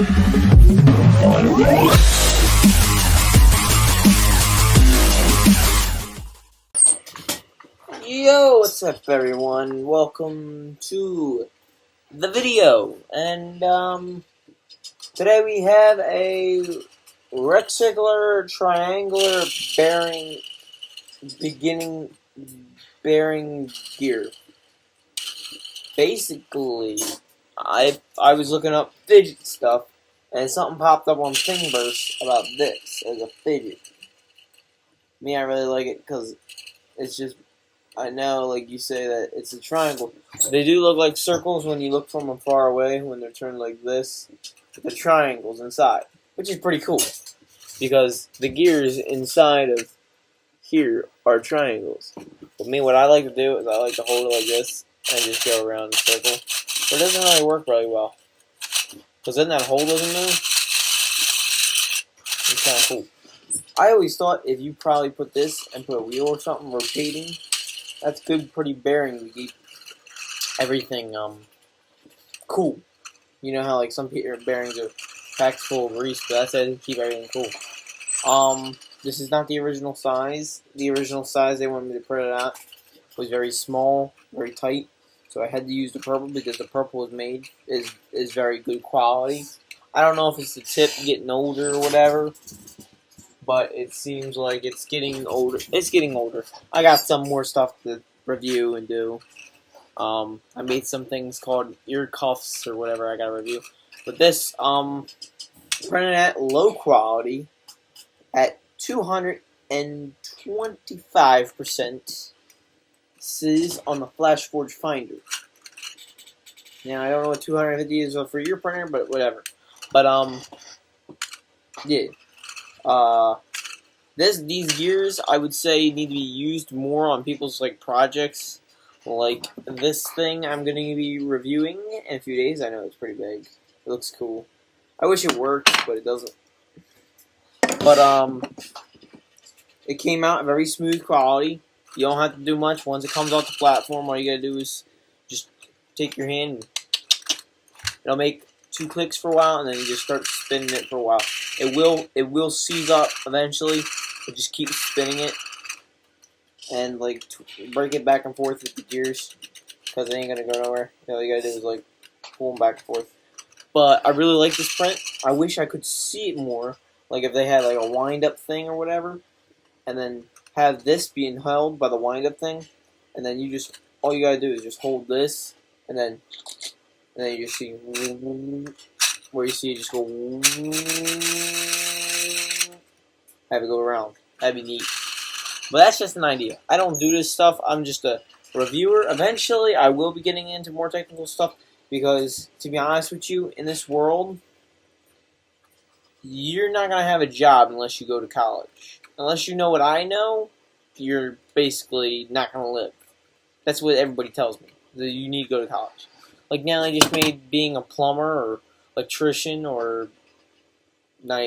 Yo, what's up everyone? Welcome to the video. And today we have a rectangular triangular bearing gear. Basically, I was looking up fidget stuff and something popped up on Thingiverse about this as a fidget. Me, I really like it because it's just, I know, like you say that it's a triangle. They do look like circles when you look from them far away, when they're turned like this. But they're triangles inside, which is pretty cool. Because the gears inside of here are triangles. But me, what I like to do is I like to hold it like this and just go around the circle. But it doesn't really work really well. Because then that hole doesn't move. It's kind of cool. I always thought if you probably put this and put a wheel or something rotating, that's good, pretty bearing to keep everything cool. You know how like some bearings are packed full of grease, but that's how to keep everything cool. This is not the original size. The original size they wanted me to print it out was very small, very tight. So I had to use the purple because the purple is very good quality. I don't know if it's the tip getting older or whatever, but it seems like it's getting older. It's getting older. I got some more stuff to review and do. I made some things called ear cuffs or whatever I got to review. But this, printed at low quality at 225%. This is on the Flash Forge Finder. Now, I don't know what 250 is for your printer, but whatever. But, yeah. These gears, I would say, need to be used more on people's like projects, like this thing I'm going to be reviewing in a few days. I know it's pretty big. It looks cool. I wish it worked, but it doesn't. But it came out in very smooth quality. You don't have to do much. Once it comes off the platform, all you gotta do is just take your hand and it'll make 2 clicks for a while, and then you just start spinning it for a while. It will seize up eventually, but just keep spinning it and like break it back and forth with the gears because it ain't gonna go nowhere. All you gotta do is like pull them back and forth. But I really like this print. I wish I could see it more, like if they had like a wind-up thing or whatever, and then have this being held by the wind-up thing, and then you just all you gotta do is just hold this, and then you just see where you see it just go, have it go around. That'd be neat. But that's just an idea. I don't do this stuff. I'm just a reviewer. Eventually, I will be getting into more technical stuff because, to be honest with you, in this world, you're not gonna have a job unless you go to college. Unless you know what I know, you're basically not gonna live. That's what everybody tells me. That you need to go to college. Like now, they just made being a plumber or electrician or not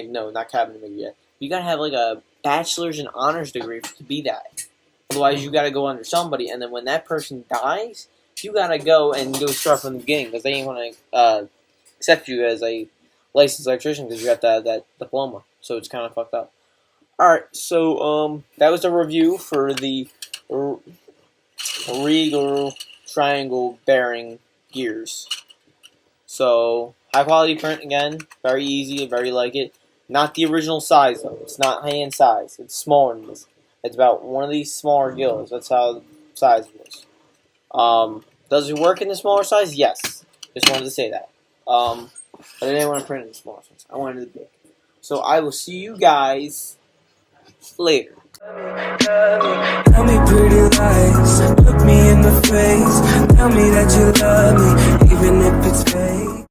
cabinet maker yet. You gotta have like a bachelor's and honors degree to be that. Otherwise, you gotta go under somebody, and then when that person dies, you gotta go start from the beginning because they ain't gonna accept you as a licensed electrician because you got that diploma. So it's kind of fucked up. All right, so that was the review for the Reuleaux triangle bearing gears. So high quality print again, very easy, very like it. Not the original size though. It's not hand size. It's smaller than this. It's about one of these smaller gills. That's how the size it is. Does it work in the smaller size? Yes. Just wanted to say that. But I didn't want to print it in the smaller size. I wanted it big. So I will see you guys later. Tell me pretty lies, look me in the face, tell me that you love me, even if it's fake.